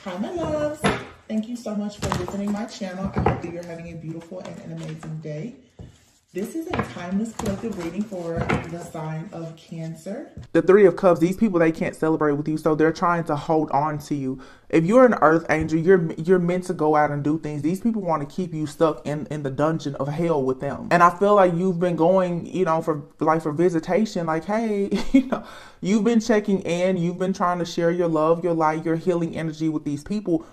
Hi, my loves. Thank you so much for visiting my channel. I hope that you're having a beautiful and an amazing day. This is a timeless collective reading for the sign of Cancer. The Three of Cups, these people, they can't celebrate with you, so they're trying to hold on to you. If you're an earth angel, you're meant to go out and do things. These people want to keep you stuck in the dungeon of hell with them. And I feel like you've been going, for visitation, like, hey, you've been checking in, you've been trying to share your love, your light, your healing energy with these people.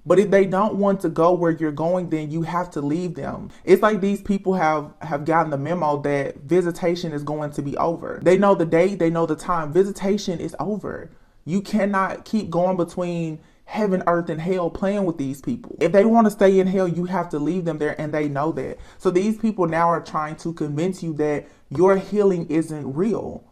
But if they don't want to go where you're going, then you have to leave them. It's like these people have gotten the memo that visitation is going to be over. They know the date, they know the time. Visitation is over. You cannot keep going between heaven, earth, and hell playing with these people. If they want to stay in hell, you have to leave them there, and they know that. So these people now are trying to convince you that your healing isn't real.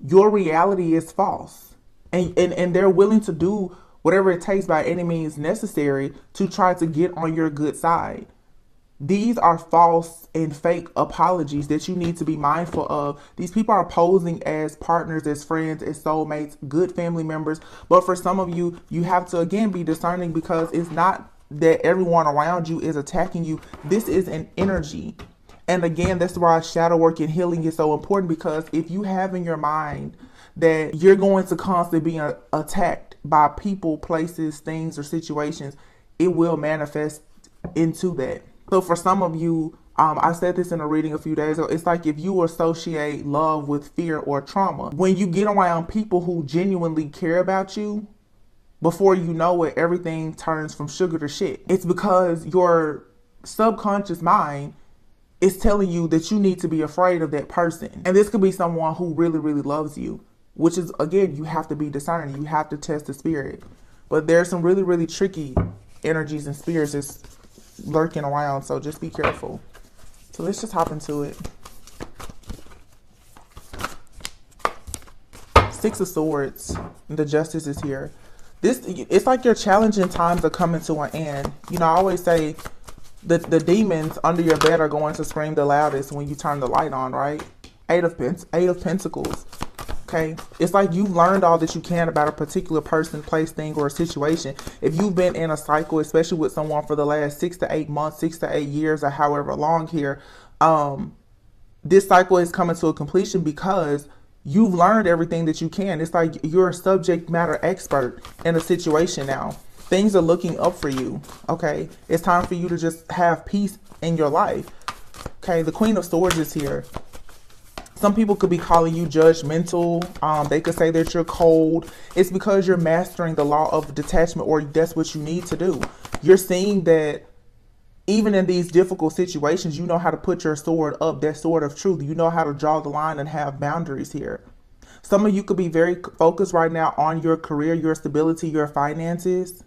Your reality is false. And they're willing to do whatever it takes by any means necessary to try to get on your good side. These are false and fake apologies that you need to be mindful of. These people are posing as partners, as friends, as soulmates, good family members. But for some of you, you have to, again, be discerning, because it's not that everyone around you is attacking you. This is an energy. And again, that's why shadow work and healing is so important, because if you have in your mind that you're going to constantly be attacked by people, places, things, or situations, it will manifest into that. So for some of you, I said this in a reading a few days ago, it's like if you associate love with fear or trauma, when you get around people who genuinely care about you, before you know it, everything turns from sugar to shit. It's because your subconscious mind is telling you that you need to be afraid of that person. And this could be someone who really, really loves you, which is, again, you have to be discerning. You have to test the spirit. But there's some really, really tricky energies and spirits that's lurking around, so just be careful. So let's just hop into it. Six of Swords. The Justice is here. It's like your challenging times are coming to an end. I always say the demons under your bed are going to scream the loudest when you turn the light on, right? Eight of Pentacles. Okay, it's like you've learned all that you can about a particular person, place, thing, or a situation. If you've been in a cycle, especially with someone for the last 6 to 8 months, 6 to 8 years, or however long here, this cycle is coming to a completion because you've learned everything that you can. It's like you're a subject matter expert in a situation now. Things are looking up for you. Okay, it's time for you to just have peace in your life. Okay, the Queen of Swords is here. Some people could be calling you judgmental. They could say that you're cold. It's because you're mastering the law of detachment, or that's what you need to do. You're seeing that even in these difficult situations, you know how to put your sword up, that sword of truth. You know how to draw the line and have boundaries here. Some of you could be very focused right now on your career, your stability, your finances.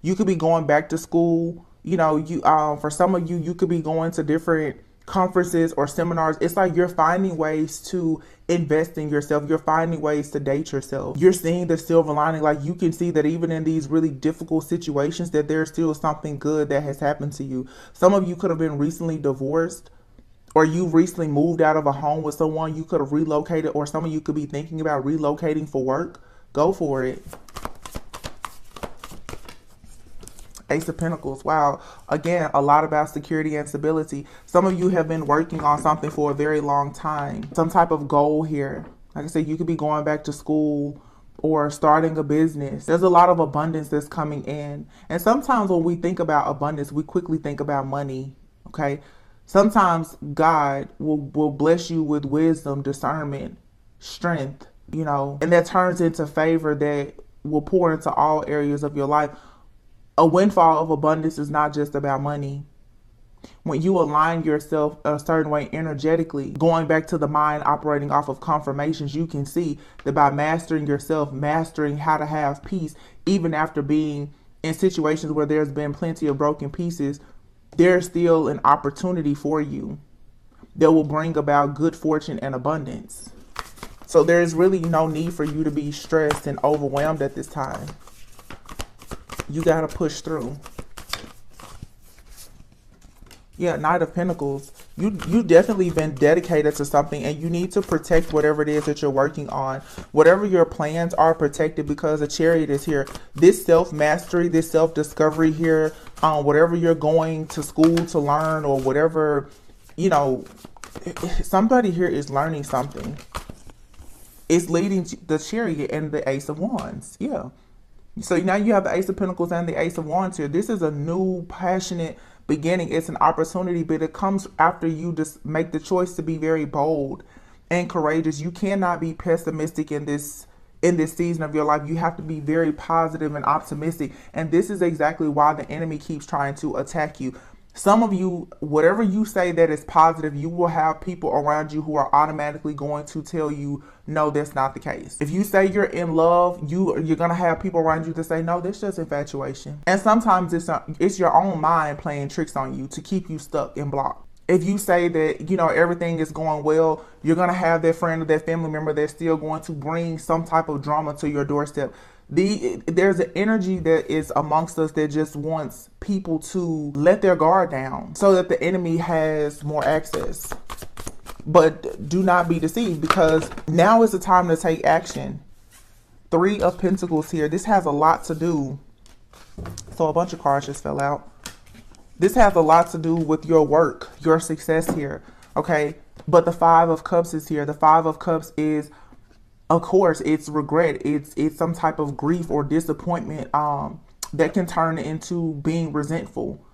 You could be going back to school. For some of you, you could be going to different conferences or seminars. It's like you're finding ways to invest in yourself. You're finding ways to date yourself. You're seeing the silver lining. Like you can see that even in these really difficult situations, that there's still something good that has happened to you. Some of you could have been recently divorced, or you recently moved out of a home with someone. You could have relocated, or some of you could be thinking about relocating for work. Go for it. Ace of Pentacles. Wow. Again, a lot about security and stability. Some of you have been working on something for a very long time. Some type of goal here. Like I said, you could be going back to school or starting a business. There's a lot of abundance that's coming in. And sometimes when we think about abundance, we quickly think about money. Okay. Sometimes God will bless you with wisdom, discernment, strength, and that turns into favor that will pour into all areas of your life. A windfall of abundance is not just about money. When you align yourself a certain way energetically, going back to the mind operating off of confirmations, you can see that by mastering yourself, mastering how to have peace, even after being in situations where there's been plenty of broken pieces, there's still an opportunity for you that will bring about good fortune and abundance. So there's really no need for you to be stressed and overwhelmed at this time. You got to push through. Yeah, Knight of Pentacles. You definitely been dedicated to something, and you need to protect whatever it is that you're working on. Whatever your plans are, protected, because the Chariot is here. This self-mastery, this self-discovery here, whatever you're going to school to learn, or whatever, you know, somebody here is learning something. It's leading to the Chariot and the Ace of Wands. Yeah. So now you have the Ace of Pentacles and the Ace of Wands here. This is a new, passionate beginning. It's an opportunity, but it comes after you just make the choice to be very bold and courageous. You cannot be pessimistic in this season of your life. You have to be very positive and optimistic. And this is exactly why the enemy keeps trying to attack you. Some of you, whatever you say that is positive, you will have people around you who are automatically going to tell you, no, that's not the case. If you say you're in love, you're going to have people around you to say, no, that's just infatuation. And sometimes it's your own mind playing tricks on you to keep you stuck and blocked. If you say that, you know, everything is going well, you're going to have that friend or that family member that's still going to bring some type of drama to your doorstep. There's an energy that is amongst us that just wants people to let their guard down so that the enemy has more access. But do not be deceived, because now is the time to take action. 3 of Pentacles here. This has a lot to do. So a bunch of cards just fell out. This has a lot to do with your work, your success here. Okay. But the 5 of Cups is here. The 5 of Cups is, of course, it's regret. It's some type of grief or disappointment that can turn into being resentful.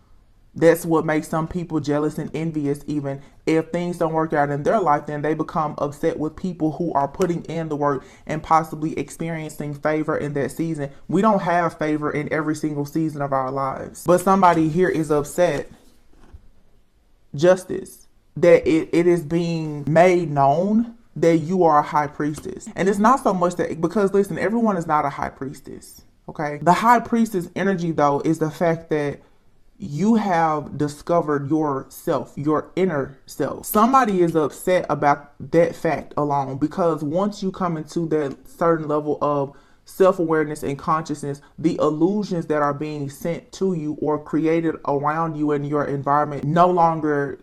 That's what makes some people jealous and envious. Even if things don't work out in their life, then they become upset with people who are putting in the work and possibly experiencing favor in that season. We don't have favor in every single season of our lives. But somebody here is upset. Justice. That it is being made known that you are a high priestess. And it's not so much that, because listen, everyone is not a high priestess. Okay. The high priestess energy, though, is the fact that you have discovered yourself, your inner self. Somebody is upset about that fact alone, because once you come into that certain level of self-awareness and consciousness, the illusions that are being sent to you or created around you in your environment no longer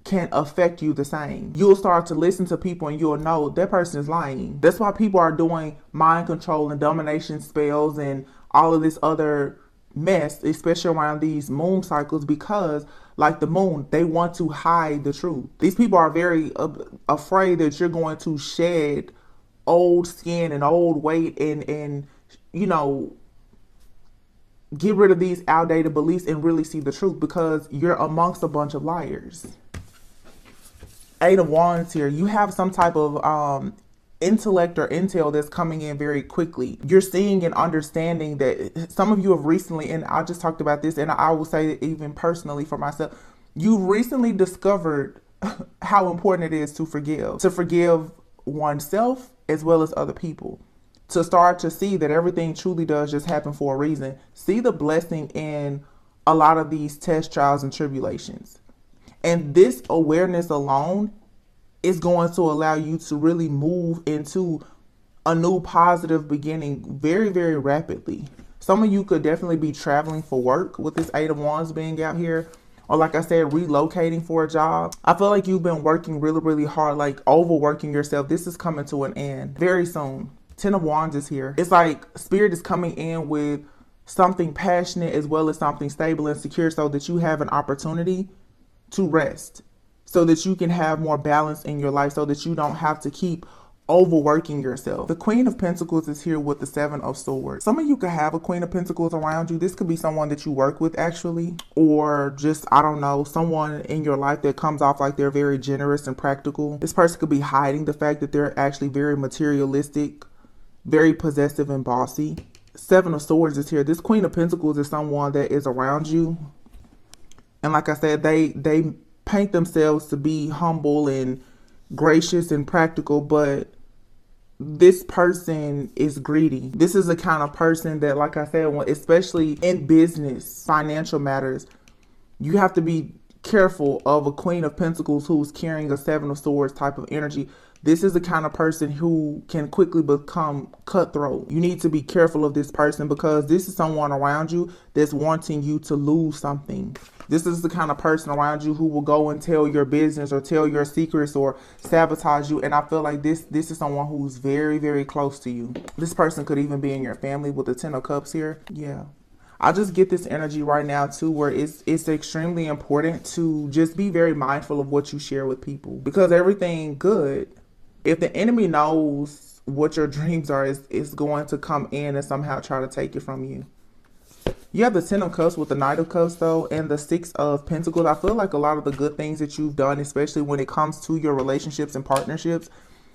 can affect you the same. You'll start to listen to people and you'll know that person is lying. That's why people are doing mind control and domination spells and all of this other mess, especially around these moon cycles, because like the moon, they want to hide the truth. These people are very afraid that you're going to shed old skin and old weight and you know, get rid of these outdated beliefs and really see the truth, because you're amongst a bunch of liars. 8 of Wands here. You have some type of intellect or intel that's coming in very quickly. You're seeing and understanding that some of you have recently, and I just talked about this, and I will say that even personally for myself, you recently discovered how important it is to forgive oneself as well as other people, to start to see that everything truly does just happen for a reason. See the blessing in a lot of these tests, trials, and tribulations. And this awareness alone is going to allow you to really move into a new positive beginning very, very rapidly. Some of you could definitely be traveling for work with this 8 of Wands being out here. Or like I said, relocating for a job. I feel like you've been working really, really hard, like overworking yourself. This is coming to an end very soon. 10 of Wands is here. It's like Spirit is coming in with something passionate as well as something stable and secure, so that you have an opportunity to rest, so that you can have more balance in your life, so that you don't have to keep overworking yourself. The Queen of Pentacles is here with the 7 of Swords. Some of you could have a Queen of Pentacles around you. This could be someone that you work with actually, or just, I don't know, someone in your life that comes off like they're very generous and practical. This person could be hiding the fact that they're actually very materialistic, very possessive and bossy. 7 of Swords is here. This Queen of Pentacles is someone that is around you. And like I said, they paint themselves to be humble and gracious and practical, but this person is greedy. This is the kind of person that, like I said, especially in business, financial matters, you have to be careful of a Queen of Pentacles who's carrying a 7 of Swords type of energy. This is the kind of person who can quickly become cutthroat. You need to be careful of this person because this is someone around you that's wanting you to lose something. This is the kind of person around you who will go and tell your business or tell your secrets or sabotage you. And I feel like this is someone who's very, very close to you. This person could even be in your family with the 10 of Cups here. Yeah. I just get this energy right now too, where it's extremely important to just be very mindful of what you share with people, because everything good, if the enemy knows what your dreams are, is going to come in and somehow try to take it from you. You have the 10 of Cups with the Knight of Cups though, and the 6 of Pentacles. I feel like a lot of the good things that you've done, especially when it comes to your relationships and partnerships,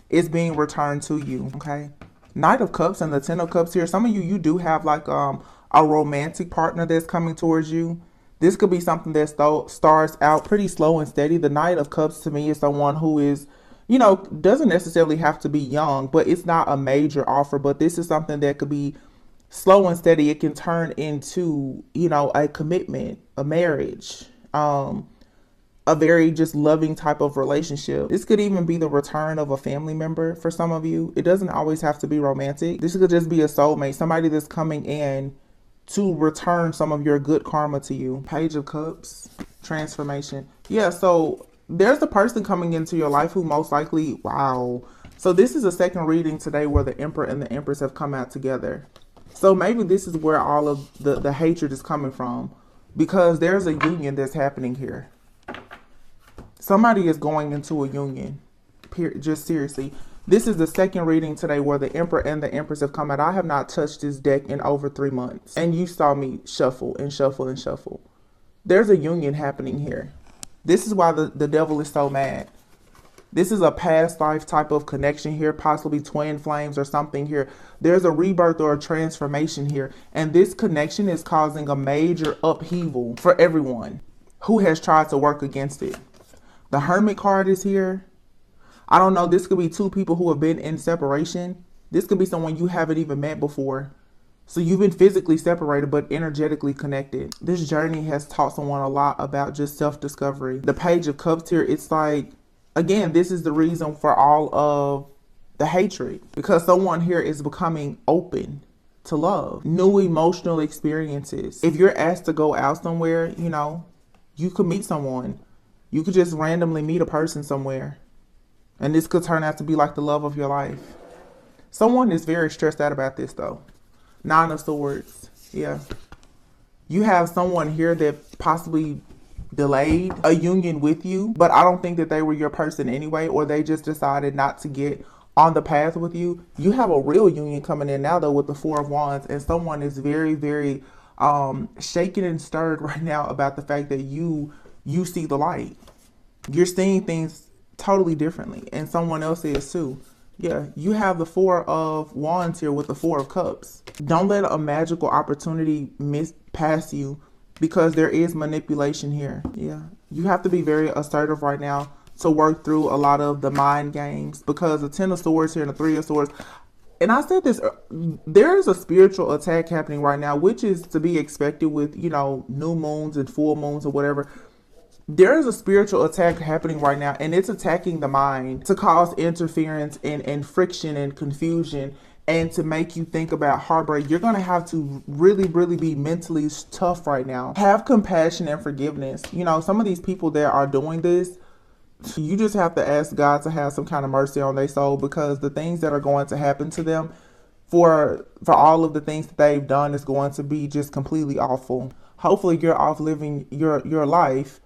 is being returned to you. Okay. Knight of Cups and the 10 of Cups here. Some of you do have like a romantic partner that's coming towards you. This could be something that starts out pretty slow and steady. The Knight of Cups to me is someone who is, you know, doesn't necessarily have to be young, but it's not a major offer. But this is something that could be slow and steady. It can turn into, you know, a commitment, a marriage, a very just loving type of relationship. This could even be the return of a family member for some of you. It doesn't always have to be romantic. This could just be a soulmate, somebody that's coming in to return some of your good karma to you. Page of Cups, transformation. Yeah, so there's a person coming into your life who most likely, wow. So this is a second reading today where the Emperor and the Empress have come out together. So maybe this is where all of the hatred is coming from, because there's a union that's happening here. Somebody is going into a union. Just seriously. This is the second reading today where the Emperor and the Empress have come out. I have not touched this deck in over 3 months. And you saw me shuffle and shuffle and shuffle. There's a union happening here. This is why the devil is so mad. This is a past life type of connection here, possibly twin flames or something here. There's a rebirth or a transformation here. And this connection is causing a major upheaval for everyone who has tried to work against it. The Hermit card is here. I don't know. This could be two people who have been in separation. This could be someone you haven't even met before. So you've been physically separated, but energetically connected. This journey has taught someone a lot about just self-discovery. The Page of Cups here, it's like, again, this is the reason for all of the hatred, because someone here is becoming open to love, new emotional experiences. If you're asked to go out somewhere, you know, you could meet someone. You could just randomly meet a person somewhere. And this could turn out to be like the love of your life. Someone is very stressed out about this though. 9 of Swords. Yeah. You have someone here that possibly delayed a union with you, but I don't think that they were your person anyway, or they just decided not to get on the path with you. You have a real union coming in now though with the 4 of Wands, and someone is very, very shaken and stirred right now about the fact that you see the light. You're seeing things totally differently, and someone else is too. Yeah, you have the 4 of Wands here with the 4 of Cups. Don't let a magical opportunity miss past you, because there is manipulation here. Yeah, you have to be very assertive right now to work through a lot of the mind games, because the 10 of Swords here and the 3 of Swords. And I said this, there is a spiritual attack happening right now, which is to be expected with, you know, new moons and full moons or whatever. There is a spiritual attack happening right now, and it's attacking the mind to cause interference and friction and confusion, and to make you think about heartbreak. You're going to have to really, really be mentally tough right now. Have compassion and forgiveness. You know, some of these people that are doing this, you just have to ask God to have some kind of mercy on their soul, because the things that are going to happen to them for all of the things that they've done is going to be just completely awful. Hopefully you're off living your life.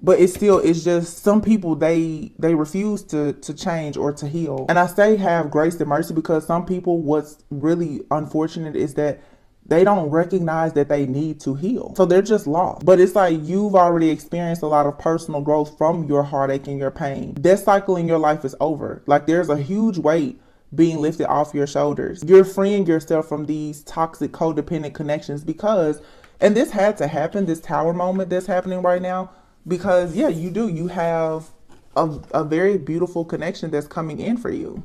But it's just some people, they refuse to change or to heal. And I say have grace and mercy, because some people, what's really unfortunate is that they don't recognize that they need to heal. So they're just lost. But it's like you've already experienced a lot of personal growth from your heartache and your pain. That cycle in your life is over. Like there's a huge weight being lifted off your shoulders. You're freeing yourself from these toxic codependent connections, because, and this had to happen, this tower moment that's happening right now. Because, yeah, you have a very beautiful connection that's coming in for you.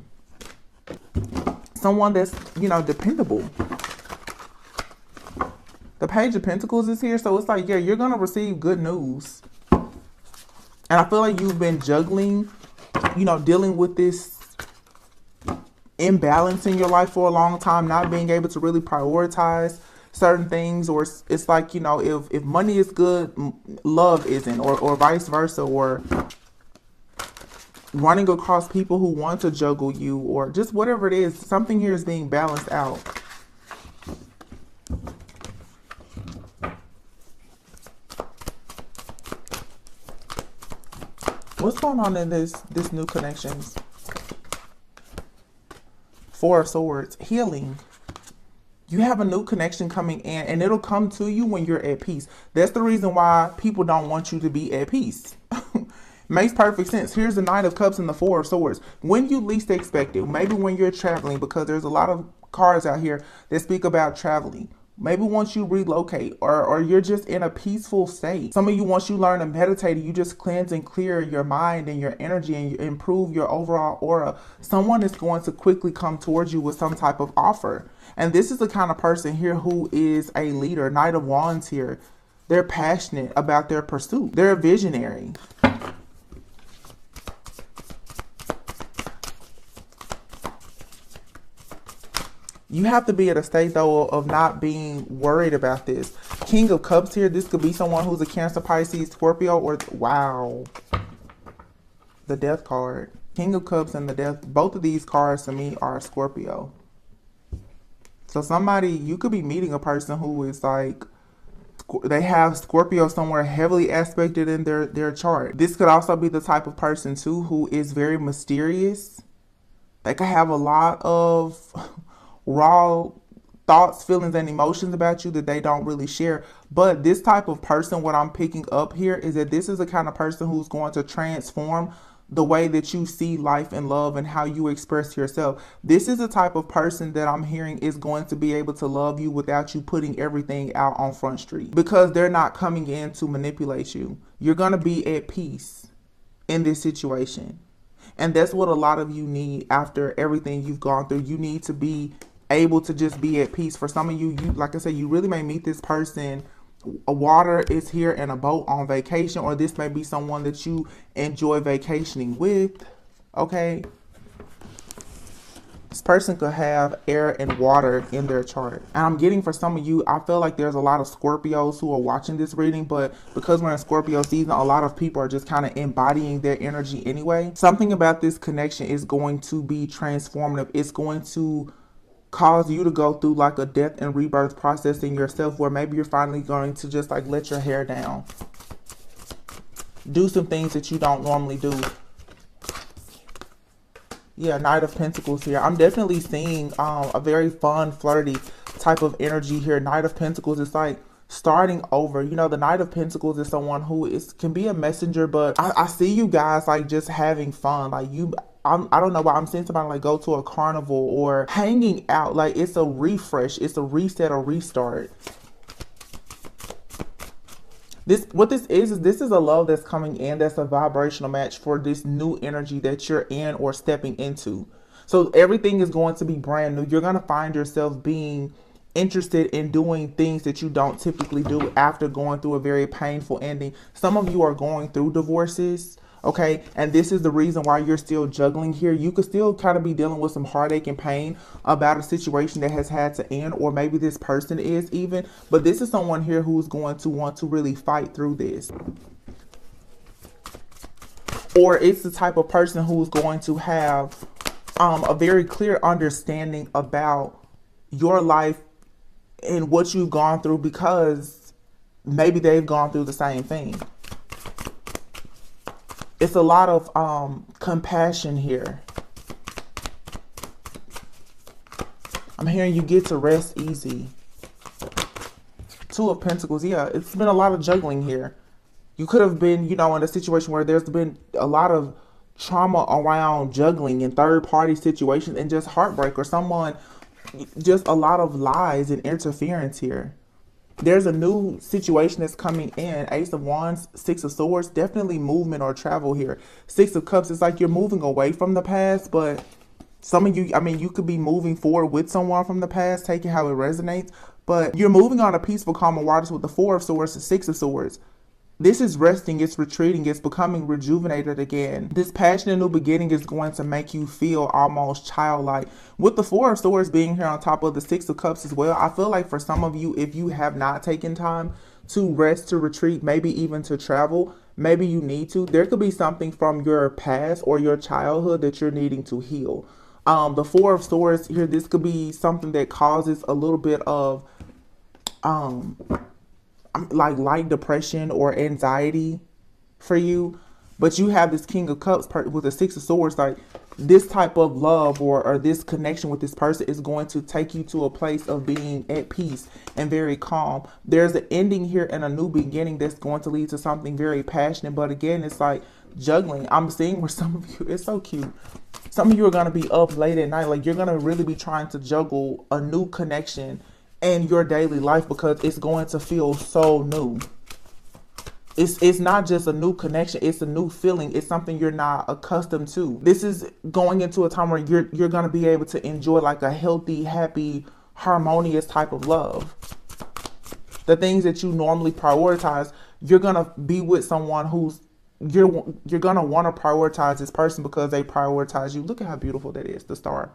Someone that's, you know, dependable. The Page of Pentacles is here. So it's like, yeah, you're going to receive good news. And I feel like you've been juggling, you know, dealing with this imbalance in your life for a long time, not being able to really prioritize certain things, or it's like, you know, if money is good, love isn't, or vice versa, or running across people who want to juggle you, or just whatever it is, something here is being balanced out. What's going on in this new connections? Four of Swords, healing. You have a new connection coming in, and it'll come to you when you're at peace. That's the reason why people don't want you to be at peace. Makes perfect sense. Here's the Knight of Cups and the Four of Swords. When you least expect it, maybe when you're traveling, because there's a lot of cards out here that speak about traveling. Maybe once you relocate, or you're just in a peaceful state. Some of you, once you learn to meditate, you just cleanse and clear your mind and your energy, and you improve your overall aura. Someone is going to quickly come towards you with some type of offer. And this is the kind of person here who is a leader. Knight of Wands here. They're passionate about their pursuit. They're a visionary. You have to be at a state, though, of not being worried about this. King of Cups here. This could be someone who's a Cancer, Pisces, Scorpio, or, wow, the Death card. King of Cups and the Death. Both of these cards to me are Scorpio. So somebody, you could be meeting a person who is like, they have Scorpio somewhere heavily aspected in their chart. This could also be the type of person, too, who is very mysterious. They could have a lot of raw thoughts, feelings, and emotions about you that they don't really share. But this type of person, what I'm picking up here is that this is the kind of person who's going to transform the way that you see life and love and how you express yourself. This is the type of person that I'm hearing is going to be able to love you without you putting everything out on Front Street, because they're not coming in to manipulate you. You're going to be at peace in this situation. And that's what a lot of you need after everything you've gone through. You need to be able to just be at peace. For some of you, like I said, you really may meet this person. A water is here and a boat on vacation, or this may be someone that you enjoy vacationing with. Okay, this person could have air and water in their chart. And I'm getting, for some of you, I feel like there's a lot of Scorpios who are watching this reading, but because we're in Scorpio season, a lot of people are just kind of embodying their energy anyway. Something about this connection is going to be transformative. It's going to cause you to go through like a death and rebirth process in yourself, where maybe you're finally going to just like let your hair down, do some things that you don't normally do. Yeah, Knight of Pentacles here. I'm definitely seeing a very fun, flirty type of energy here. Knight of Pentacles is like starting over. You know, the Knight of Pentacles is someone who can be a messenger, but I see you guys like just having fun. Like I don't know why I'm seeing somebody like go to a carnival or hanging out. Like it's a refresh, it's a reset or restart. What this is this is a love that's coming in, that's a vibrational match for this new energy that you're in or stepping into. So everything is going to be brand new. You're going to find yourself being interested in doing things that you don't typically do after going through a very painful ending. Some of you are going through divorces. Okay, and this is the reason why you're still juggling here. You could still kind of be dealing with some heartache and pain about a situation that has had to end, or maybe this person is even, but this is someone here who's going to want to really fight through this. Or it's the type of person who's going to have a very clear understanding about your life and what you've gone through, because maybe they've gone through the same thing. It's a lot of compassion here. I'm hearing you get to rest easy. Two of Pentacles. Yeah, it's been a lot of juggling here. You could have been, you know, in a situation where there's been a lot of trauma around juggling and third-party situations and just heartbreak, or someone, just a lot of lies and interference here. There's a new situation that's coming in. Ace of Wands, Six of Swords, definitely movement or travel here. Six of Cups, it's like you're moving away from the past, but some of you, I mean, you could be moving forward with someone from the past, taking how it resonates, but you're moving on a peaceful, calm waters with the Four of Swords and Six of Swords. This is resting, it's retreating, it's becoming rejuvenated again. This passionate new beginning is going to make you feel almost childlike. With the Four of Swords being here on top of the Six of Cups as well, I feel like for some of you, if you have not taken time to rest, to retreat, maybe even to travel, maybe you need to, there could be something from your past or your childhood that you're needing to heal. The Four of Swords here, this could be something that causes a little bit of like light depression or anxiety for you, but you have this King of Cups with the Six of Swords. Like this type of love or this connection with this person is going to take you to a place of being at peace and very calm. There's an ending here and a new beginning that's going to lead to something very passionate, but again, it's like juggling. I'm seeing where some of you, it's so cute, some of you are going to be up late at night, like you're going to really be trying to juggle a new connection in your daily life because it's going to feel so new. It's not just a new connection, it's a new feeling. It's something you're not accustomed to. This is going into a time where you're going to be able to enjoy like a healthy, happy, harmonious type of love. The things that you normally prioritize, you're going to be with someone who's you're going to want to prioritize this person because they prioritize you. Look at how beautiful that is, the star.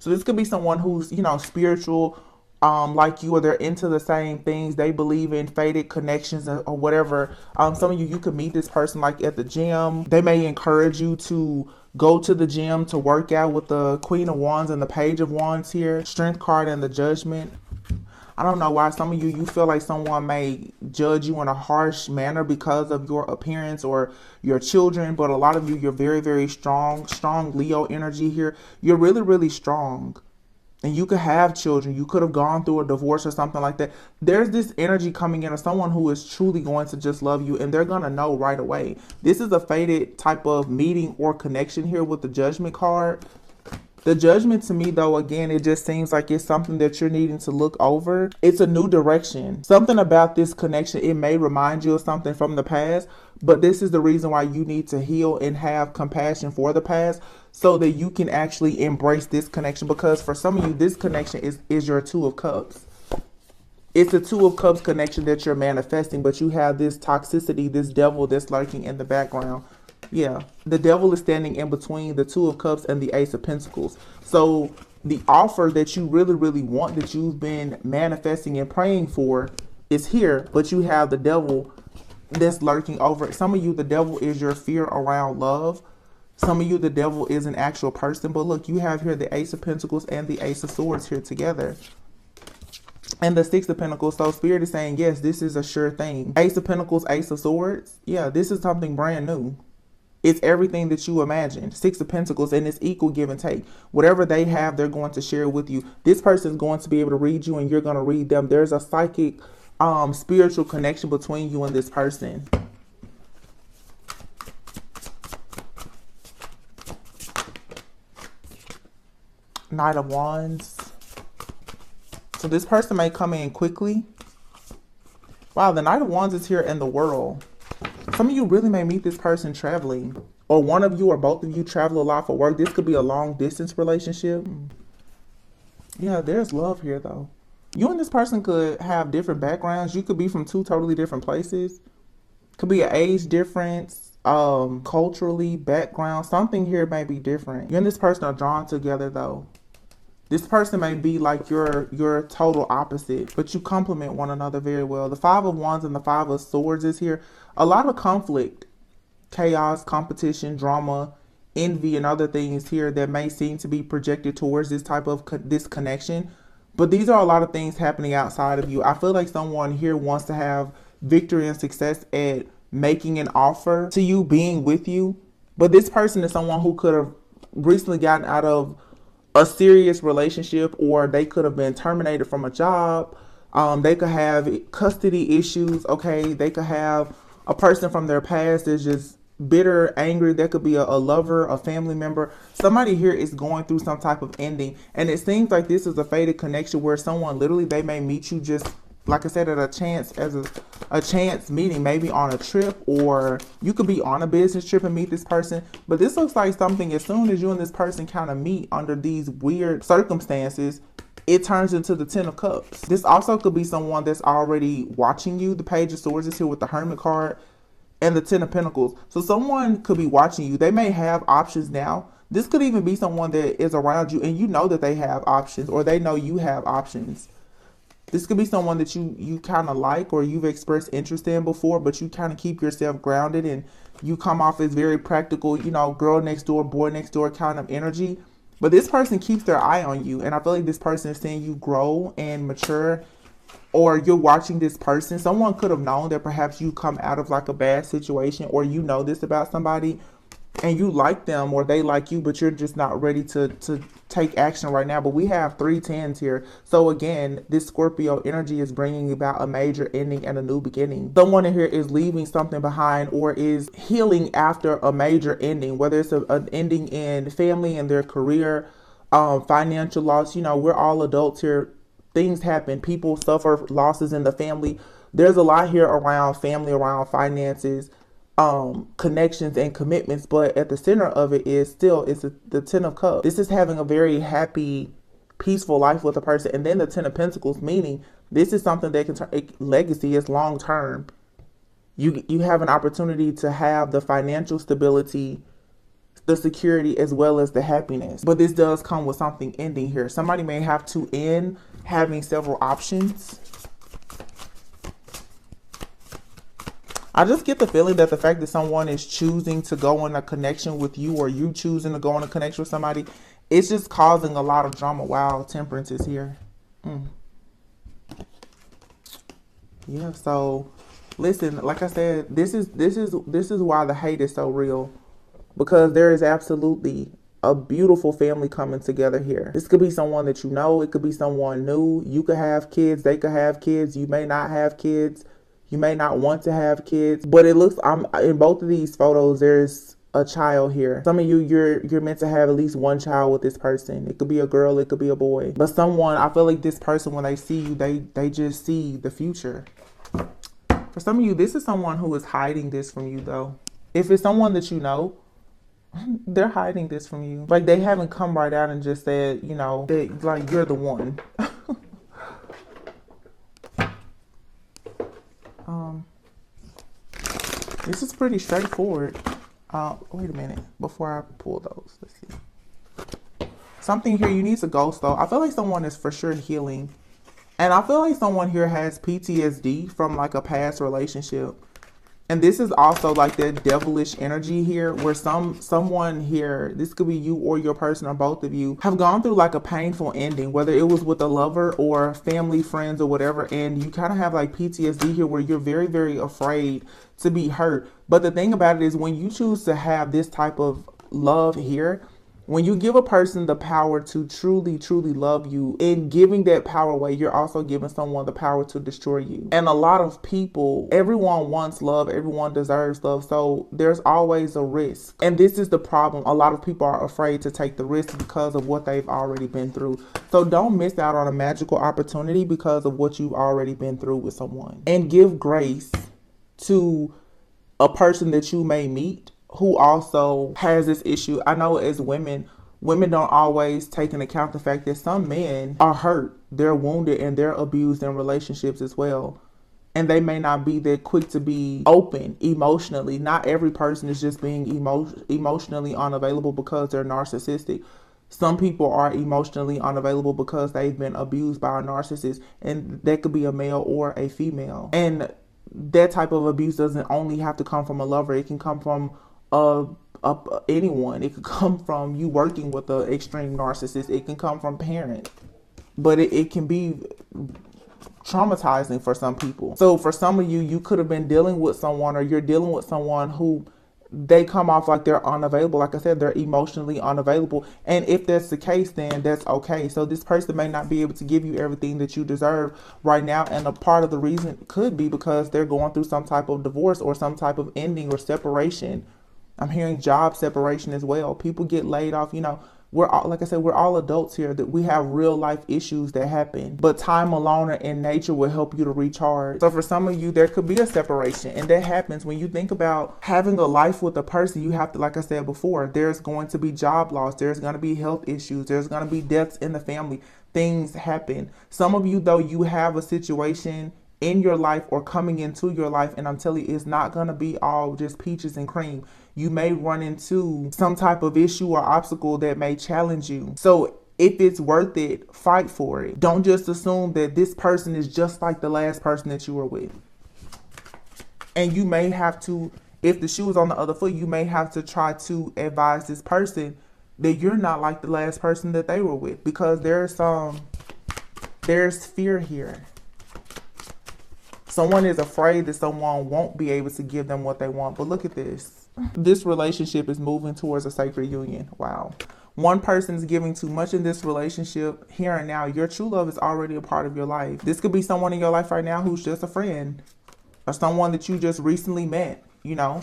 So this could be someone who's, you know, spiritual, like you, or they're into the same things. They believe in fated connections or whatever. Some of you could meet this person like at the gym. They may encourage you to go to the gym to work out with the Queen of Wands and the Page of Wands here. Strength card and the Judgment. I don't know why some of you feel like someone may judge you in a harsh manner because of your appearance or your children, but a lot of you, you're very, very strong Leo energy here. You're really, really strong. And you could have children. You could have gone through a divorce or something like that. There's this energy coming in of someone who is truly going to just love you, and they're going to know right away. This is a fated type of meeting or connection here with the Judgment card. The Judgment to me, though, again, it just seems like it's something that you're needing to look over. It's a new direction. Something about this connection, it may remind you of something from the past, but this is the reason why you need to heal and have compassion for the past so that you can actually embrace this connection. Because for some of you, this connection is your Two of Cups. It's a Two of Cups connection that you're manifesting, but you have this toxicity, this devil that's lurking in the background. Yeah, the devil is standing in between the Two of Cups and the Ace of Pentacles. So the offer that you really, really want, that you've been manifesting and praying for, is here, but you have the devil that's lurking over it. Some of you, the devil is your fear around love. Some of you, the devil is an actual person. But look, you have here the Ace of Pentacles and the Ace of Swords here together. And the Six of Pentacles. So Spirit is saying, yes, this is a sure thing. Ace of Pentacles, Ace of Swords. Yeah, this is something brand new. It's everything that you imagined. Six of Pentacles, and it's equal give and take. Whatever they have, they're going to share with you. This person is going to be able to read you, and you're going to read them. There's a psychic, spiritual connection between you and this person. Knight of Wands. So this person may come in quickly. Wow, the Knight of Wands is here in the World. Some of you really may meet this person traveling, or one of you or both of you travel a lot for work. This could be a long distance relationship. Yeah, there's love here though. You and this person could have different backgrounds. You could be from two totally different places. Could be an age difference, culturally, background. Something here may be different. You and this person are drawn together though. This person may be like your total opposite, but you complement one another very well. The Five of Wands and the Five of Swords is here. A lot of conflict, chaos, competition, drama, envy, and other things here that may seem to be projected towards this type of this connection. But these are a lot of things happening outside of you. I feel like someone here wants to have victory and success at making an offer to you, being with you. But this person is someone who could have recently gotten out of a serious relationship, or they could have been terminated from a job. They could have custody issues. Okay, they could have a person from their past that's just bitter, angry. There could be a lover, a family member. Somebody here is going through some type of ending, and it seems like this is a fated connection where someone literally, they may meet you just like I said, at a chance, as a chance meeting, maybe on a trip, or you could be on a business trip and meet this person. But this looks like something, as soon as you and this person kind of meet under these weird circumstances, it turns into the Ten of Cups. This also could be someone that's already watching you. The Page of Swords is here with the Hermit card. and the Ten of Pentacles. So someone could be watching you. They may have options now. This could even be someone that is around you and you know that they have options, or they know you have options. This could be someone that you kind of like, or you've expressed interest in before, but you kind of keep yourself grounded and you come off as very practical, you know, girl next door, boy next door kind of energy. But this person keeps their eye on you. And I feel like this person is seeing you grow and mature, or you're watching this person. Someone could have known that perhaps you come out of like a bad situation, or you know this about somebody and you like them or they like you, but you're just not ready to take action right now. But we have 3 10s here. So again, this Scorpio energy is bringing about a major ending and a new beginning. Someone in here is leaving something behind or is healing after a major ending, whether it's an ending in family and their career, financial loss. You know, we're all adults here. Things happen. People suffer losses in the family. There's a lot here around family, around finances, connections and commitments, but at the center of it is still the Ten of Cups. This is having a very happy, peaceful life with a person. And then the Ten of Pentacles, meaning this is something that can turn a legacy, is long term. You have an opportunity to have the financial stability, the security, as well as the happiness. But this does come with something ending here. Somebody may have to end having several options. I just get the feeling that the fact that someone is choosing to go in a connection with you, or you choosing to go in a connection with somebody, it's just causing a lot of drama. Wow, Temperance is here. Yeah, so listen, like I said, this is why the hate is so real, because there is absolutely a beautiful family coming together here. This could be someone that you know, it could be someone new. You could have kids, they could have kids, you may not have kids. You may not want to have kids, but it looks, in both of these photos, there's a child here. Some of you, you're meant to have at least one child with this person. It could be a girl, it could be a boy. But someone, I feel like this person, when they see you, they just see the future. For some of you, this is someone who is hiding this from you, though. If it's someone that you know, they're hiding this from you. Like, they haven't come right out and just said, you know, like, you're the one. This is pretty straightforward. Wait a minute. Before I pull those, let's see. Something here, you need to ghost though. I feel like someone is for sure healing. And I feel like someone here has PTSD from like a past relationship. And this is also like that devilish energy here, where someone here, this could be you or your person or both of you, have gone through like a painful ending, whether it was with a lover or family, friends, or whatever. And you kind of have like PTSD here, where you're very, very afraid to be hurt. But the thing about it is, when you choose to have this type of love here, when you give a person the power to truly, truly love you, in giving that power away, you're also giving someone the power to destroy you. And a lot of people, everyone wants love, everyone deserves love, so there's always a risk. And this is the problem. A lot of people are afraid to take the risk because of what they've already been through. So don't miss out on a magical opportunity because of what you've already been through with someone. And give grace to a person that you may meet who also has this issue. I know as women don't always take into account the fact that some men are hurt, they're wounded, and they're abused in relationships as well. And they may not be that quick to be open emotionally. Not every person is just being emotionally unavailable because they're narcissistic. Some people are emotionally unavailable because they've been abused by a narcissist, and that could be a male or a female. And that type of abuse doesn't only have to come from a lover. It can come from anyone. It could come from you working with an extreme narcissist. It can come from parents, but it can be traumatizing for some people. So for some of you, you could have been dealing with someone, or you're dealing with someone who they come off like they're unavailable. Like I said, they're emotionally unavailable. And if that's the case, then that's okay. So this person may not be able to give you everything that you deserve right now. And a part of the reason could be because they're going through some type of divorce or some type of ending or separation. I'm hearing job separation as well. People get laid off. You know, we're all, like I said, we're all adults here, that we have real life issues that happen. But time alone in nature will help you to recharge. So for some of you, there could be a separation. And that happens when you think about having a life with a person. You have to, like I said before, there's going to be job loss. There's going to be health issues. There's going to be deaths in the family. Things happen. Some of you, though, you have a situation in your life or coming into your life. And I'm telling you, it's not going to be all just peaches and cream. You may run into some type of issue or obstacle that may challenge you. So if it's worth it, fight for it. Don't just assume that this person is just like the last person that you were with. And you may have to, if the shoe is on the other foot, you may have to try to advise this person that you're not like the last person that they were with, because there's fear here. Someone is afraid that someone won't be able to give them what they want. But look at this. This relationship is moving towards a sacred union. Wow. One person's giving too much in this relationship here and now. Your true love is already a part of your life. This could be someone in your life right now who's just a friend, or someone that you just recently met, you know.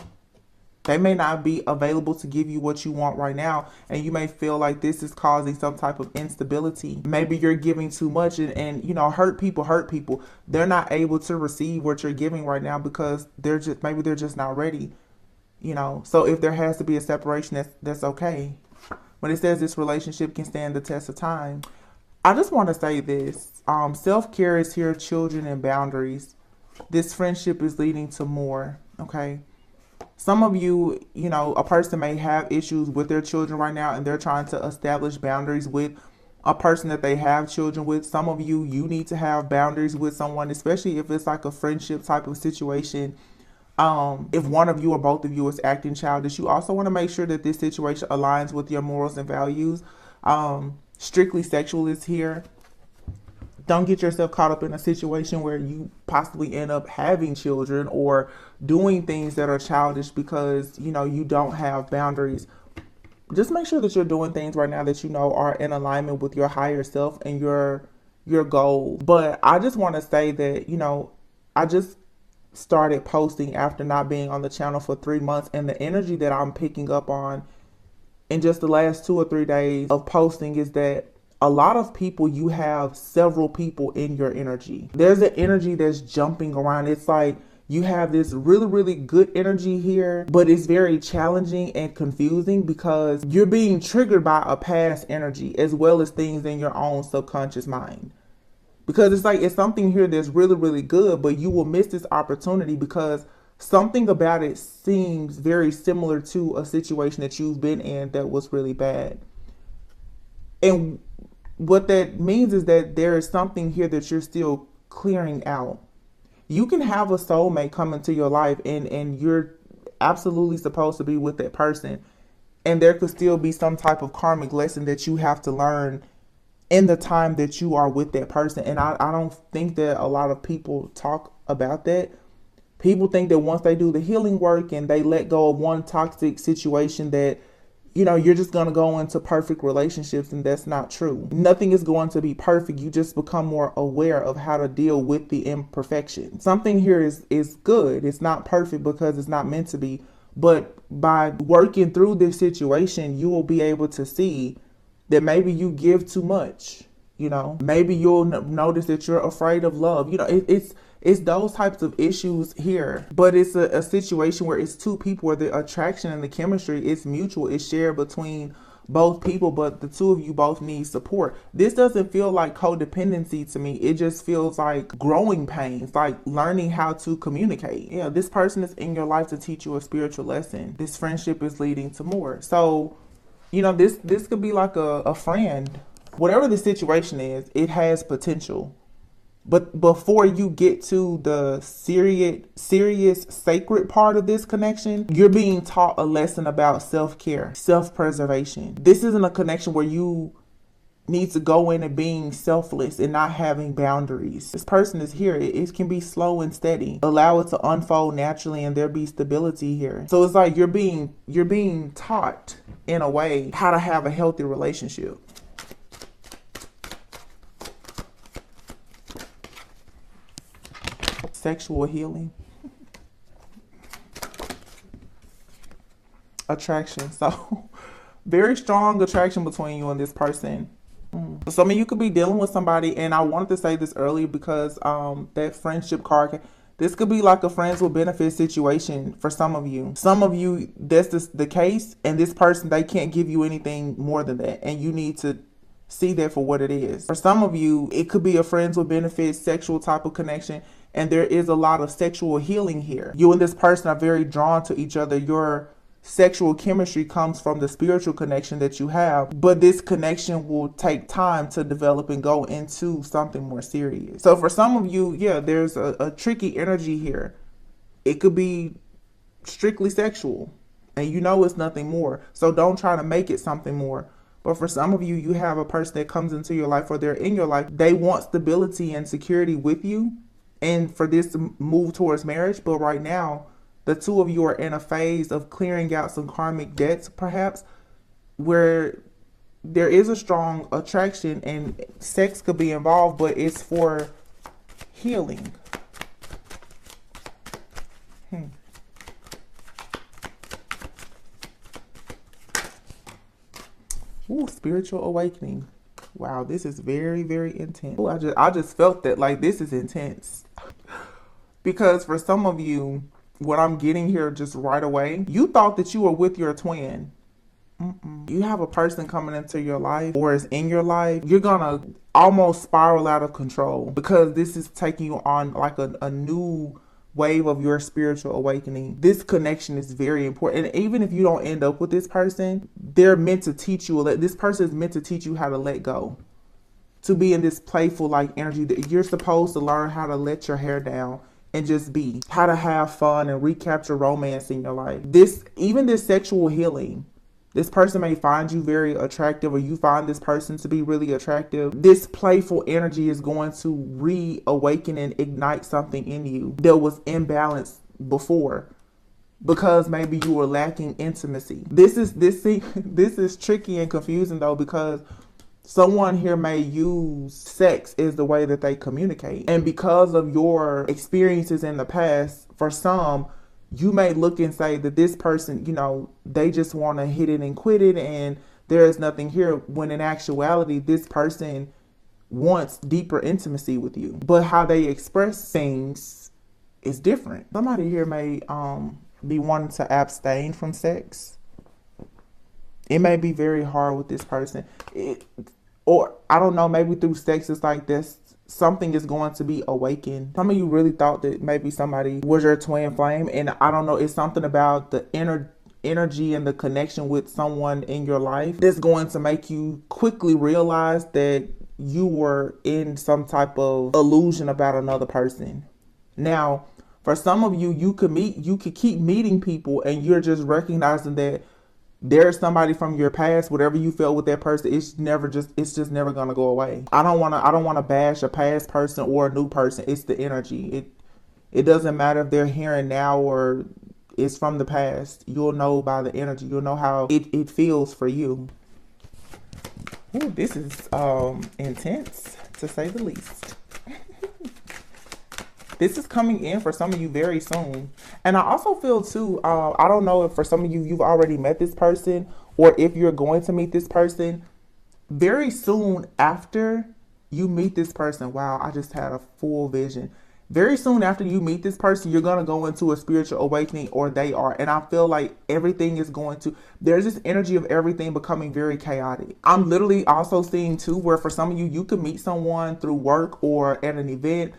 They may not be available to give you what you want right now, and you may feel like this is causing some type of instability. Maybe you're giving too much, and you know, hurt people. They're not able to receive what you're giving right now because they're just not ready, you know. So if there has to be a separation, that's okay. When it says this relationship can stand the test of time, I just want to say this. Self-care is here, children, and boundaries. This friendship is leading to more, okay? Some of you, you know, a person may have issues with their children right now, and they're trying to establish boundaries with a person that they have children with. Some of you, you need to have boundaries with someone, especially if it's like a friendship type of situation. If one of you or both of you is acting childish, you also want to make sure that this situation aligns with your morals and values. Strictly sexual is here. Don't get yourself caught up in a situation where you possibly end up having children or doing things that are childish because, you know, you don't have boundaries. Just make sure that you're doing things right now that you know are in alignment with your higher self and your goal. But I just want to say that, you know, I just started posting after not being on the channel for 3 months, and the energy that I'm picking up on in just the last 2 or 3 days of posting is that a lot of people, you have several people in your energy. There's an energy that's jumping around. It's like you have this really, really good energy here, but it's very challenging and confusing because you're being triggered by a past energy as well as things in your own subconscious mind. Because it's like, it's something here that's really, really good, but you will miss this opportunity because something about it seems very similar to a situation that you've been in that was really bad. And what that means is that there is something here that you're still clearing out. You can have a soulmate come into your life and you're absolutely supposed to be with that person. And there could still be some type of karmic lesson that you have to learn in the time that you are with that person. And I don't think that a lot of people talk about that. People think that once they do the healing work and they let go of one toxic situation that, you know, you're just going to go into perfect relationships, and that's not true. Nothing is going to be perfect. You just become more aware of how to deal with the imperfections. Something here is good. It's not perfect because it's not meant to be. But by working through this situation, you will be able to see that maybe you give too much. You know, maybe you'll notice that you're afraid of love. You know, it's those types of issues here, but it's a situation where it's two people where the attraction and the chemistry is mutual. It's shared between both people, but the two of you both need support. This doesn't feel like codependency to me. It just feels like growing pains, like learning how to communicate. Yeah, this person is in your life to teach you a spiritual lesson. This friendship is leading to more. So, you know, this could be like a friend. Whatever the situation is, it has potential. But before you get to the serious, sacred part of this connection, you're being taught a lesson about self-care, self-preservation. This isn't a connection where you need to go in and being selfless and not having boundaries. This person is here. It can be slow and steady. Allow it to unfold naturally and there be stability here. So it's like you're being taught in a way how to have a healthy relationship. Sexual healing, attraction. So very strong attraction between you and this person. Some of you could be dealing with somebody, and I wanted to say this earlier because that friendship card, this could be like a friends with benefits situation for some of you. Some of you, that's the case, and this person, they can't give you anything more than that, and you need to see that for what it is. For some of you, it could be a friends with benefits, sexual type of connection, And there is a lot of sexual healing here. You and this person are very drawn to each other. Your sexual chemistry comes from the spiritual connection that you have, but this connection will take time to develop and go into something more serious. So for some of you, yeah, there's a tricky energy here. It could be strictly sexual, and you know it's nothing more. So don't try to make it something more. But for some of you, you have a person that comes into your life, or they're in your life. They want stability and security with you, and for this to move towards marriage. But right now, the two of you are in a phase of clearing out some karmic debts, perhaps, where there is a strong attraction and sex could be involved, but it's for healing. Ooh, spiritual awakening. Wow, this is very, very intense. Ooh, I just felt that, like, this is intense. Because for some of you, what I'm getting here just right away, you thought that you were with your twin. You have a person coming into your life or is in your life. You're gonna almost spiral out of control, because this is taking you on like a new wave of your spiritual awakening. This connection is very important. And even if you don't end up with this person, they're meant to teach you. This person is meant to teach you how to let go, to be in this playful like energy that you're supposed to learn how to let your hair down and just be, how to have fun and recapture romance in your life. Even this sexual healing, this person may find you very attractive, or you find this person to be really attractive. This playful energy is going to reawaken and ignite something in you that was imbalanced before, because maybe you were lacking intimacy. This is tricky and confusing though, because someone here may use sex as the way that they communicate. And because of your experiences in the past, for some, you may look and say that this person, you know, they just want to hit it and quit it and there is nothing here, when in actuality, this person wants deeper intimacy with you. But how they express things is different. Somebody here may be wanting to abstain from sex. It may be very hard with this person. Or I don't know, maybe through sex it's like this, something is going to be awakened. Some of you really thought that maybe somebody was your twin flame, and I don't know, it's something about the energy and the connection with someone in your life that's going to make you quickly realize that you were in some type of illusion about another person. Now, for some of you, you could keep meeting people and you're just recognizing that there's somebody from your past, whatever you felt with that person, it's just never gonna go away. I don't wanna bash a past person or a new person. It's the energy. It doesn't matter if they're here and now or it's from the past. You'll know by the energy. You'll know how it feels for you. Ooh, this is intense, to say the least. This is coming in for some of you very soon. And I also feel too, I don't know if for some of you, you've already met this person, or if you're going to meet this person very soon after you meet this person. Wow, I just had a full vision. Very soon after you meet this person, you're going to go into a spiritual awakening, or they are. And I feel like everything is there's this energy of everything becoming very chaotic. I'm literally also seeing too, where for some of you, you could meet someone through work or at an event.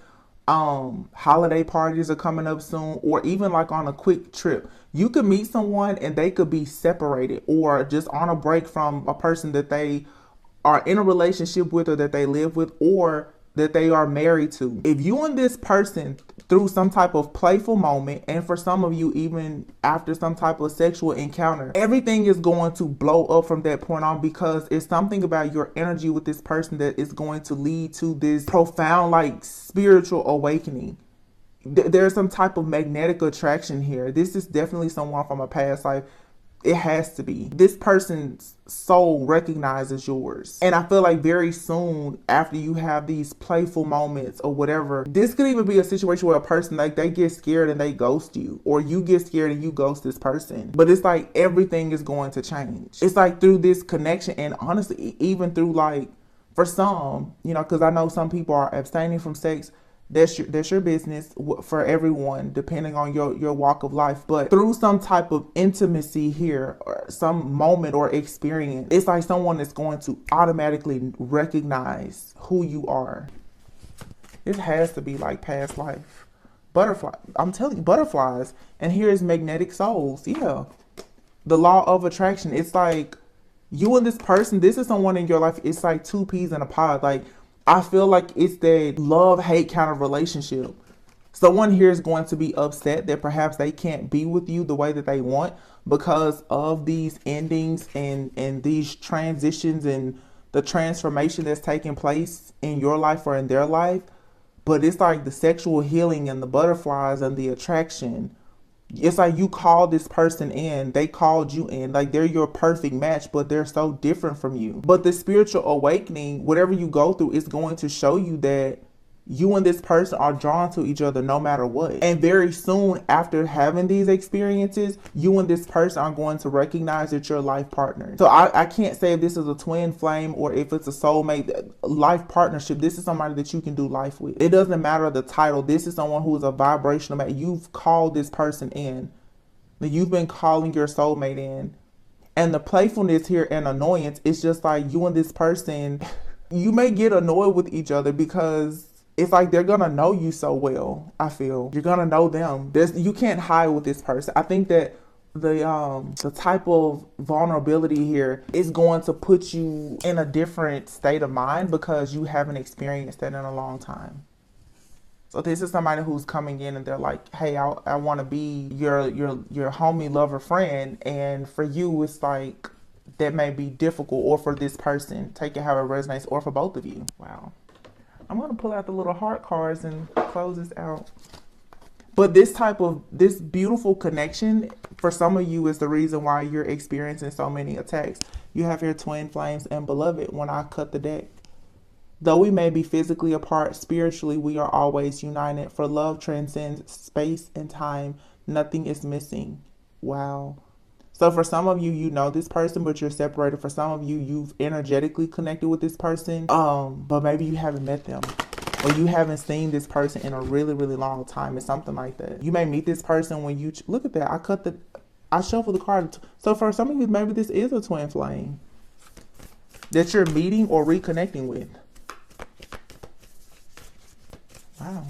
Holiday parties are coming up soon, or even like on a quick trip. You could meet someone and they could be separated or just on a break from a person that they are in a relationship with, or that they live with, or that they are married to. If you and this person through some type of playful moment, and for some of you even after some type of sexual encounter, everything is going to blow up from that point on, because it's something about your energy with this person that is going to lead to this profound like spiritual awakening. There's some type of magnetic attraction here. This is definitely someone from a past life. It has to be. This person's soul recognizes yours. And I feel like very soon after you have these playful moments or whatever, this could even be a situation where a person, like, they get scared and they ghost you, or you get scared and you ghost this person. But it's like everything is going to change. It's like through this connection, and honestly, even through like, for some, you know, because I know some people are abstaining from sex. That's your business. For everyone, depending on your walk of life. But through some type of intimacy here, or some moment or experience, it's like someone is going to automatically recognize who you are. It has to be like past life. Butterfly. I'm telling you, butterflies. And here is magnetic souls. Yeah. The law of attraction. It's like you and this person, this is someone in your life. It's like two peas in a pod. Like, I feel like it's that love-hate kind of relationship. Someone here is going to be upset that perhaps they can't be with you the way that they want because of these endings and these transitions and the transformation that's taking place in your life or in their life. But it's like the sexual healing and the butterflies and the attraction. It's like you called this person in, they called you in, like they're your perfect match, but they're so different from you. But the spiritual awakening, whatever you go through, is going to show you that you and this person are drawn to each other no matter what. And very soon after having these experiences, you and this person are going to recognize that you're life partners. So I can't say if this is a twin flame or if it's a soulmate. Life partnership, this is somebody that you can do life with. It doesn't matter the title. This is someone who is a vibrational mate. You've called this person in. You've been calling your soulmate in. And the playfulness here and annoyance, it's just like you and this person, you may get annoyed with each other because it's like they're gonna know you so well. I feel you're gonna know them. You can't hide with this person. I think that the type of vulnerability here is going to put you in a different state of mind because you haven't experienced that in a long time. So this is somebody who's coming in and they're like, hey, I want to be your homie, lover, friend, and for you it's like that may be difficult, or for this person, take it how it resonates, or for both of you. Wow. I'm going to pull out the little heart cards and close this out. But this beautiful connection, for some of you, is the reason why you're experiencing so many attacks. You have your twin flames and beloved when I cut the deck. Though we may be physically apart, spiritually, we are always united. For love transcends space and time. Nothing is missing. Wow. So for some of you, you know this person, but you're separated. For some of you, you've energetically connected with this person, but maybe you haven't met them, or you haven't seen this person in a really, really long time. It's something like that. You may meet this person when you look at that. I shuffled the card. So for some of you, maybe this is a twin flame that you're meeting or reconnecting with. Wow.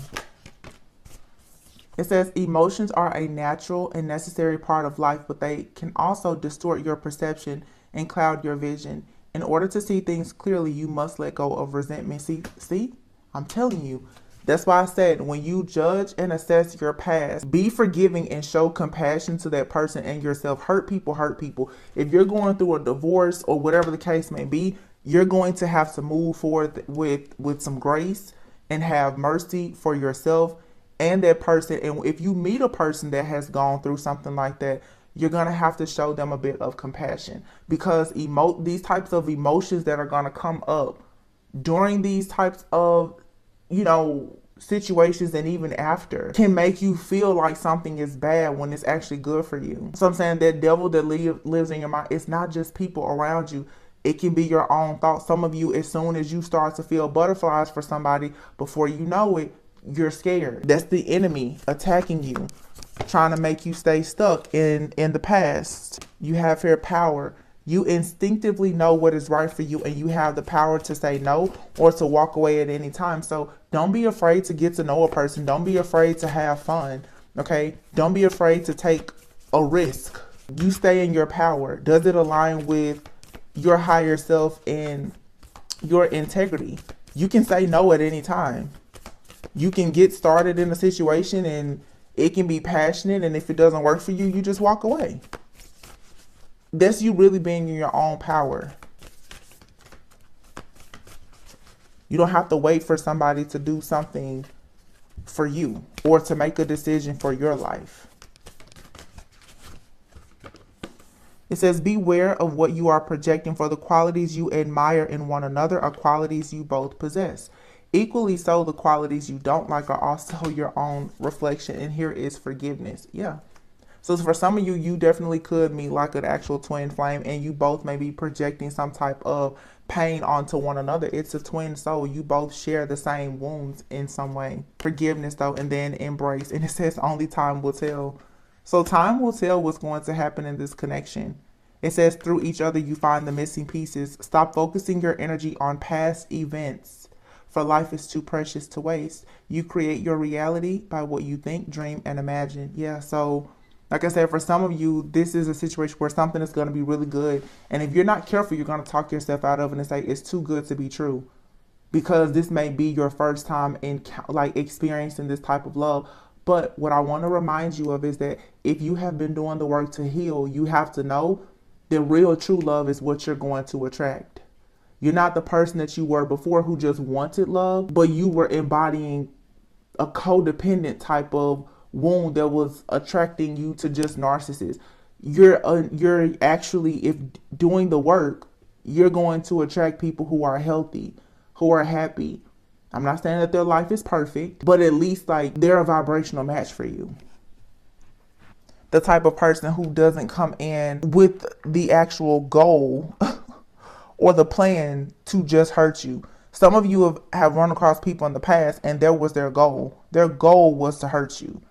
It says emotions are a natural and necessary part of life, but they can also distort your perception and cloud your vision. In order to see things clearly, you must let go of resentment. See, I'm telling you. That's why I said when you judge and assess your past, be forgiving and show compassion to that person and yourself. Hurt people hurt people. If you're going through a divorce or whatever the case may be, you're going to have to move forward with some grace and have mercy for yourself and that person. And if you meet a person that has gone through something like that, you're going to have to show them a bit of compassion, because these types of emotions that are going to come up during these types of, situations and even after can make you feel like something is bad when it's actually good for you. So I'm saying that devil that lives in your mind, it's not just people around you. It can be your own thoughts. Some of you, as soon as you start to feel butterflies for somebody, before you know it, you're scared. That's the enemy attacking you, trying to make you stay stuck in the past. You have your power. You instinctively know what is right for you, and you have the power to say no or to walk away at any time. So don't be afraid to get to know a person. Don't be afraid to have fun. Okay? Don't be afraid to take a risk. You stay in your power. Does it align with your higher self and your integrity? You can say no at any time. You can get started in a situation and it can be passionate, and if it doesn't work for you, you just walk away. That's you really being in your own power. You don't have to wait for somebody to do something for you or to make a decision for your life. It says, beware of what you are projecting, for the qualities you admire in one another are qualities you both possess. Equally so, the qualities you don't like are also your own reflection. And here is forgiveness. Yeah. So for some of you, you definitely could meet like an actual twin flame, and you both may be projecting some type of pain onto one another. It's a twin soul. You both share the same wounds in some way. Forgiveness though, and then embrace. And it says only time will tell. So time will tell what's going to happen in this connection. It says through each other you find the missing pieces. Stop focusing your energy on past events. for life is too precious to waste. You create your reality by what you think, dream, and imagine. Yeah, so like I said, for some of you, this is a situation where something is going to be really good. And if you're not careful, you're going to talk yourself out of it and say, it's too good to be true. Because this may be your first time in like experiencing this type of love. But what I want to remind you of is that if you have been doing the work to heal, you have to know that real true love is what you're going to attract. You're not the person that you were before who just wanted love, but you were embodying a codependent type of wound that was attracting you to just narcissists. You're actually, if doing the work, you're going to attract people who are healthy, who are happy. I'm not saying that their life is perfect, but at least like they're a vibrational match for you. The type of person who doesn't come in with the actual goal or the plan to just hurt you. Some of you have run across people in the past and that was their goal. Their goal was to hurt you.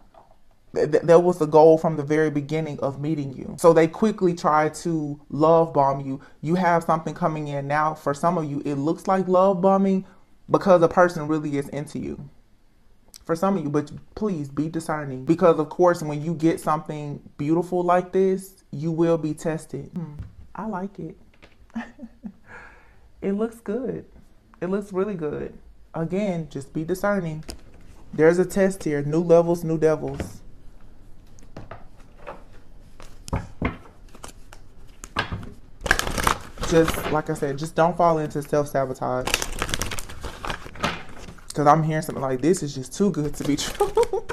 That was the goal from the very beginning of meeting you. So they quickly try to love bomb you. You have something coming in now. For some of you, it looks like love bombing because the person really is into you. For some of you, but please be discerning. Because of course, when you get something beautiful like this, you will be tested. I like it. It looks good. It looks really good. Again, just be discerning. There's a test here. New levels, new devils. Just, like I said, just don't fall into self-sabotage. Because I'm hearing something like, this is just too good to be true.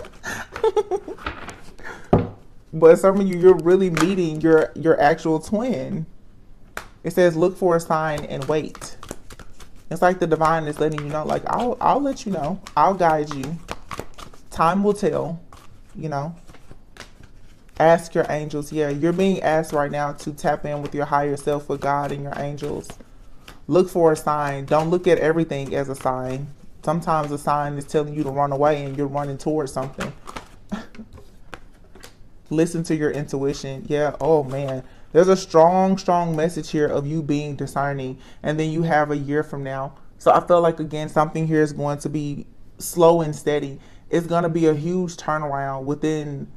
But some of you, you're really meeting your actual twin. It says, look for a sign and wait. It's like the divine is letting you know, like, I'll let you know. I'll guide you. Time will tell, you know. Ask your angels. Yeah, you're being asked right now to tap in with your higher self, with God and your angels. Look for a sign. Don't look at everything as a sign. Sometimes a sign is telling you to run away and you're running towards something. Listen to your intuition. Yeah, oh man. There's a strong, strong message here of you being discerning. And then you have a year from now. So I feel like, again, something here is going to be slow and steady. It's going to be a huge turnaround within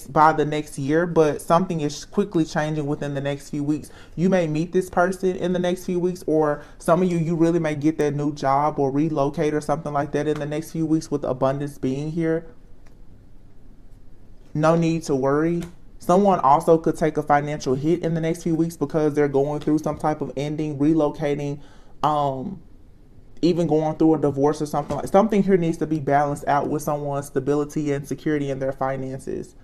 by the next year, but something is quickly changing within the next few weeks. You may meet this person in the next few weeks, or some of you really may get that new job or relocate or something like that in the next few weeks with abundance being here. No need to worry. Someone also could take a financial hit in the next few weeks because they're going through some type of ending, relocating, even going through a divorce or something. Like something here needs to be balanced out with someone's stability and security in their finances.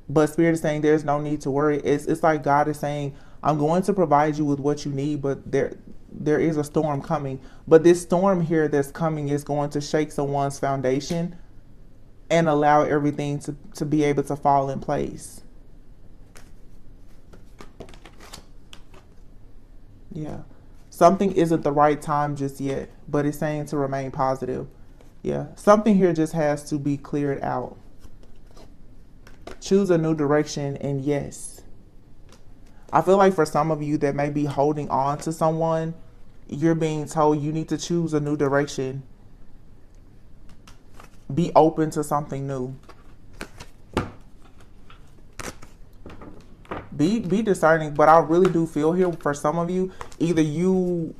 But Spirit is saying there's no need to worry. It's like God is saying, I'm going to provide you with what you need, but there is a storm coming. But this storm here that's coming is going to shake someone's foundation and allow everything to be able to fall in place. Yeah. Something isn't the right time just yet, but it's saying to remain positive. Yeah. Something here just has to be cleared out. Choose a new direction, and yes. I feel like for some of you that may be holding on to someone, you're being told you need to choose a new direction. Be open to something new. Be discerning, but I really do feel here for some of you, either you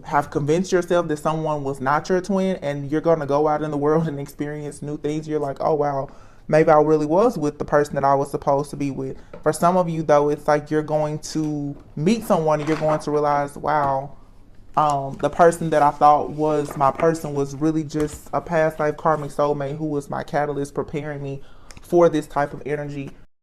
have convinced yourself that someone was not your twin and you're going to go out in the world and experience new things. You're like, oh, wow, maybe I really was with the person that I was supposed to be with. For some of you, though, it's like you're going to meet someone and you're going to realize, wow, the person that I thought was my person was really just a past life karmic soulmate who was my catalyst preparing me for this type of energy.